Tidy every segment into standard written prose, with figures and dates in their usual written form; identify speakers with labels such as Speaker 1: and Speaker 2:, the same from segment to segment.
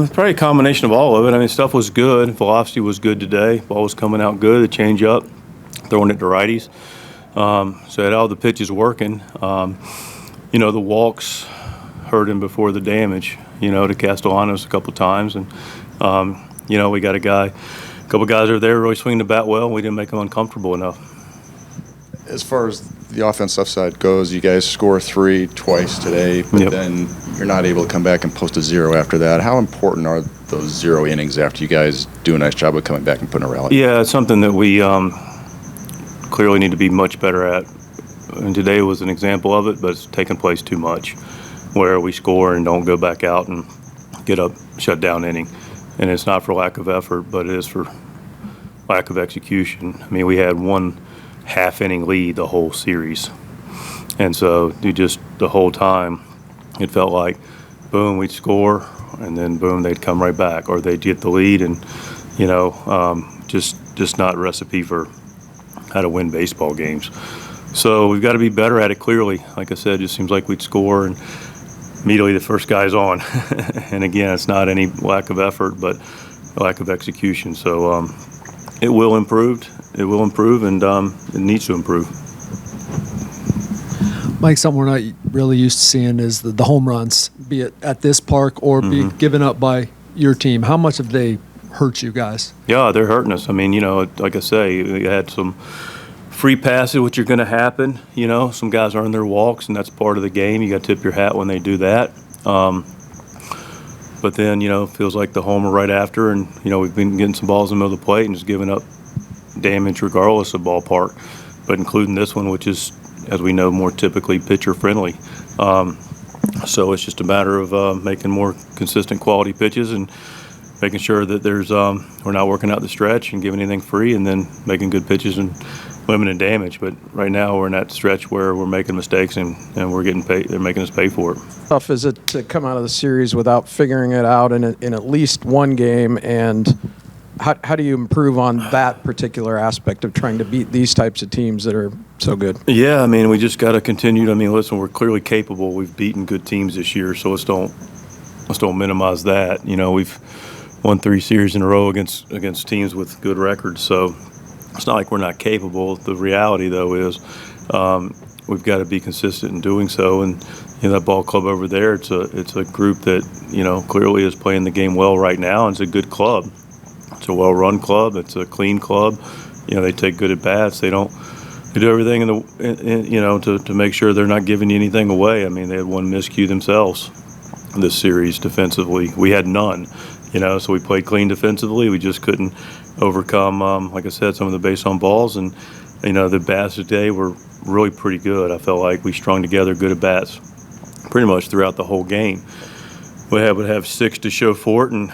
Speaker 1: Probably a combination of all of it. I mean, stuff was good. Velocity was good today. Ball was coming out good. The change up, throwing it to righties. So had all the pitches working. The walks hurt him before the damage, to Castellanos a couple times. And, we got a couple guys are there really swinging the bat well. We didn't make them uncomfortable enough.
Speaker 2: As far as the offensive side goes, you guys score 3 twice today, but then you're not able to come back and post a 0 after that. How important are those 0 innings after you guys do a nice job of coming back and putting a rally?
Speaker 1: Yeah, it's something that we clearly need to be much better at. And today was an example of it, but it's taken place too much, where we score and don't go back out and get a shutdown inning. And it's not for lack of effort, but it is for lack of execution. I mean, we had 1 half-inning lead the whole series. And so the whole time, it felt like, boom, we'd score, and then boom, they'd come right back. Or they'd get the lead and, just not a recipe for how to win baseball games. So we've got to be better at it, clearly. Like I said, it just seems like we'd score and immediately the first guy's on. And again, it's not any lack of effort, but a lack of execution. So it will improve. It will improve, and it needs to improve.
Speaker 3: Mike, something we're not really used to seeing is the home runs, be it at this park or be given up by your team. How much have they hurt you guys?
Speaker 1: Yeah, they're hurting us. I mean, like I say, we had some free passes, which are going to happen. Some guys earn their walks, and that's part of the game. You got to tip your hat when they do that. But then, it feels like the homer right after, and, we've been getting some balls in the middle of the plate and just giving up damage regardless of ballpark, but including this one, which is, as we know, more typically pitcher friendly. So it's just a matter of making more consistent quality pitches and making sure that we're not working out the stretch and giving anything free, and then making good pitches and limiting damage. But right now we're in that stretch where we're making mistakes and we're getting paid. They're making us pay for it.
Speaker 4: How tough is it to come out of the series without figuring it out in at least one game? And how do you improve on that particular aspect of trying to beat these types of teams that are so good?
Speaker 1: Yeah, I mean, we just got to continue. Listen, we're clearly capable. We've beaten good teams this year, so let's don't minimize that. We've won 3 series in a row against teams with good records, so it's not like we're not capable. The reality, though, is we've got to be consistent in doing so. And that ball club over there, it's a group that clearly is playing the game well right now, and it's a good club. It's a well-run club. It's a clean club. They take good at bats. They do everything to make sure they're not giving you anything away. I mean, they had 1 miscue themselves this series defensively. We had none. So we played clean defensively. We just couldn't overcome, like I said, some of the base on balls. And the bats today were really pretty good. I felt like we strung together good at bats pretty much throughout the whole game. We would have 6 to show for it, and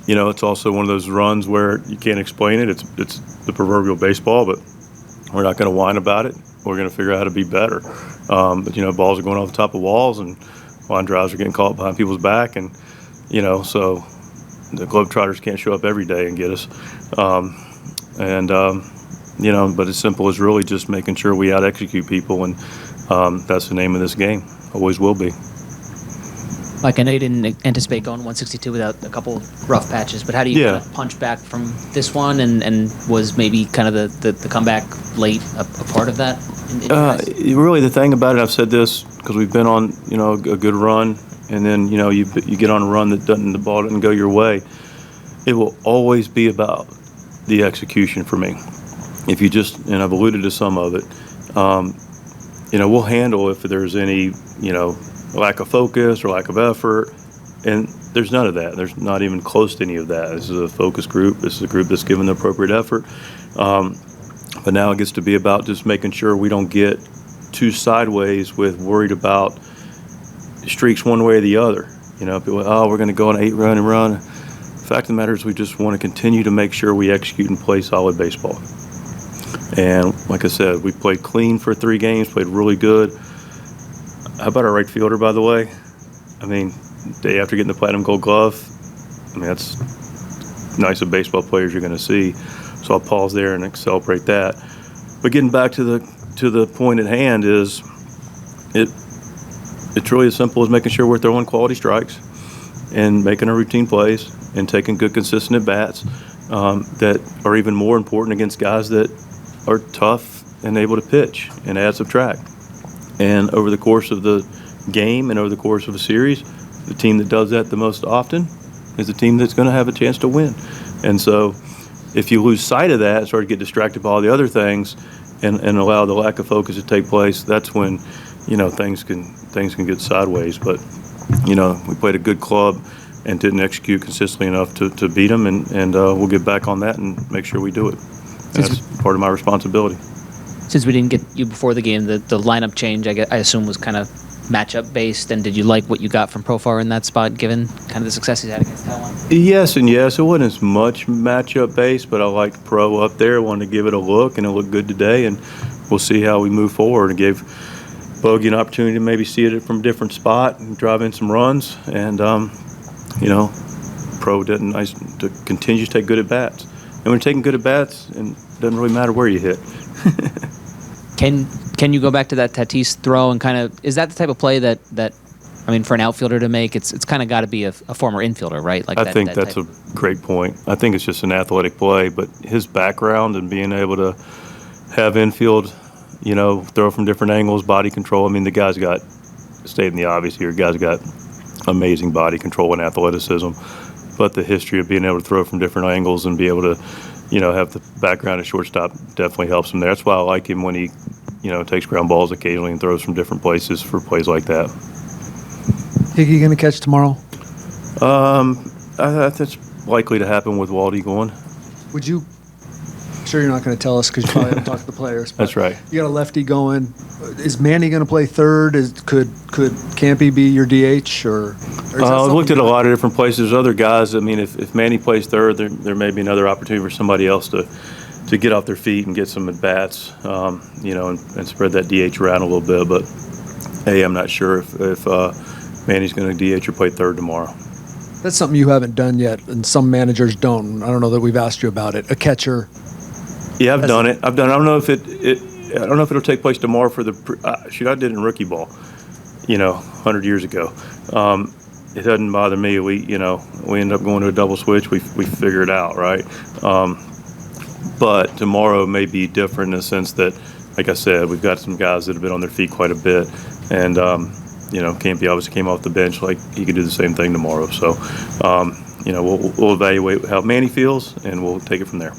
Speaker 1: it's also one of those runs where you can't explain it. It's the proverbial baseball, but we're not going to whine about it. We're going to figure out how to be better. But balls are going off the top of walls, and line drives are getting caught behind people's back, and so the Globetrotters can't show up every day and get us. But as simple as really just making sure we out-execute people, and that's the name of this game. Always will be.
Speaker 5: Mike, I know you didn't anticipate going 162 without a couple rough patches, but how do you kind of punch back from this one, and was maybe kind of the comeback late a part of that?
Speaker 1: Really, the thing about it, I've said this because we've been on a good run, and then you get on a run the ball doesn't go your way. It will always be about the execution for me. If you and I've alluded to some of it, we'll handle if there's any lack of focus or lack of effort, and there's none of that. There's not even close to any of that. This is a focus group. This is a group that's given the appropriate effort. But now it gets to be about just making sure we don't get too sideways with worried about streaks one way or the other. People, we're going to go on an 8-run and run. The fact of the matter is we just want to continue to make sure we execute and play solid baseball. And like I said, we played clean for 3 games, played really good. How about our right fielder, by the way? Day after getting the Platinum Gold Glove, that's nice of baseball players you're going to see. So I'll pause there and celebrate that. But getting back to the point at hand it's really as simple as making sure we're throwing quality strikes and making our routine plays and taking good, consistent at-bats that are even more important against guys that are tough and able to pitch and add, subtract. And over the course of the game and over the course of a series, the team that does that the most often is the team that's going to have a chance to win. And so if you lose sight of that and start to get distracted by all the other things and allow the lack of focus to take place, that's when, things can get sideways. But, we played a good club and didn't execute consistently enough to beat them, and we'll get back on that and make sure we do it. That's part of my responsibility.
Speaker 5: Since we didn't get you before the game, the lineup change, I assume, was kind of matchup based. And did you like what you got from Profar in that spot, given kind of the success he's had against Taiwan?
Speaker 1: Yes and yes. It wasn't as much matchup based, but I liked Pro up there. Wanted to give it a look, and it looked good today. And we'll see how we move forward. And gave Bogey an opportunity to maybe see it from a different spot and drive in some runs. And Pro didn't nice to continue to take good at bats. And when you're taking good at bats, and it doesn't really matter where you hit.
Speaker 5: Can you go back to that Tatis throw and kind of, is that the type of play that I mean, for an outfielder to make, it's kind of got to be a former infielder, right? Like
Speaker 1: I think that's a great point. I think it's just an athletic play, but his background and being able to have infield, throw from different angles, body control. I mean, the guy's got, stating the obvious here, guy's got amazing body control and athleticism, but the history of being able to throw from different angles and be able to, have the background at shortstop definitely helps him there. That's why I like him when he, takes ground balls occasionally and throws from different places for plays like that.
Speaker 3: Higgy going to catch tomorrow?
Speaker 1: That's likely to happen with Waldy going.
Speaker 3: Would you? I'm sure you're not going to tell us because you probably haven't talked to the players.
Speaker 1: That's right.
Speaker 3: You got a lefty going. Is Manny going to play third? Could Campy be your DH or?
Speaker 1: I've looked at a lot of different places. Other guys. I mean, if Manny plays third, there may be another opportunity for somebody else to get off their feet and get some at bats. And spread that DH around a little bit. But hey, I'm not sure if Manny's going to DH or play third tomorrow.
Speaker 3: That's something you haven't done yet, and some managers don't. I don't know that we've asked you about it. A catcher.
Speaker 1: Yeah, I've done it. I don't know if I don't know if it'll take place tomorrow for the. I did it in rookie ball, 100 years ago. It doesn't bother me. We end up going to a double switch. We figure it out, right? But tomorrow may be different in the sense that, like I said, we've got some guys that have been on their feet quite a bit, and Campy obviously came off the bench. Like he could do the same thing tomorrow. So, we'll evaluate how Manny feels, and we'll take it from there.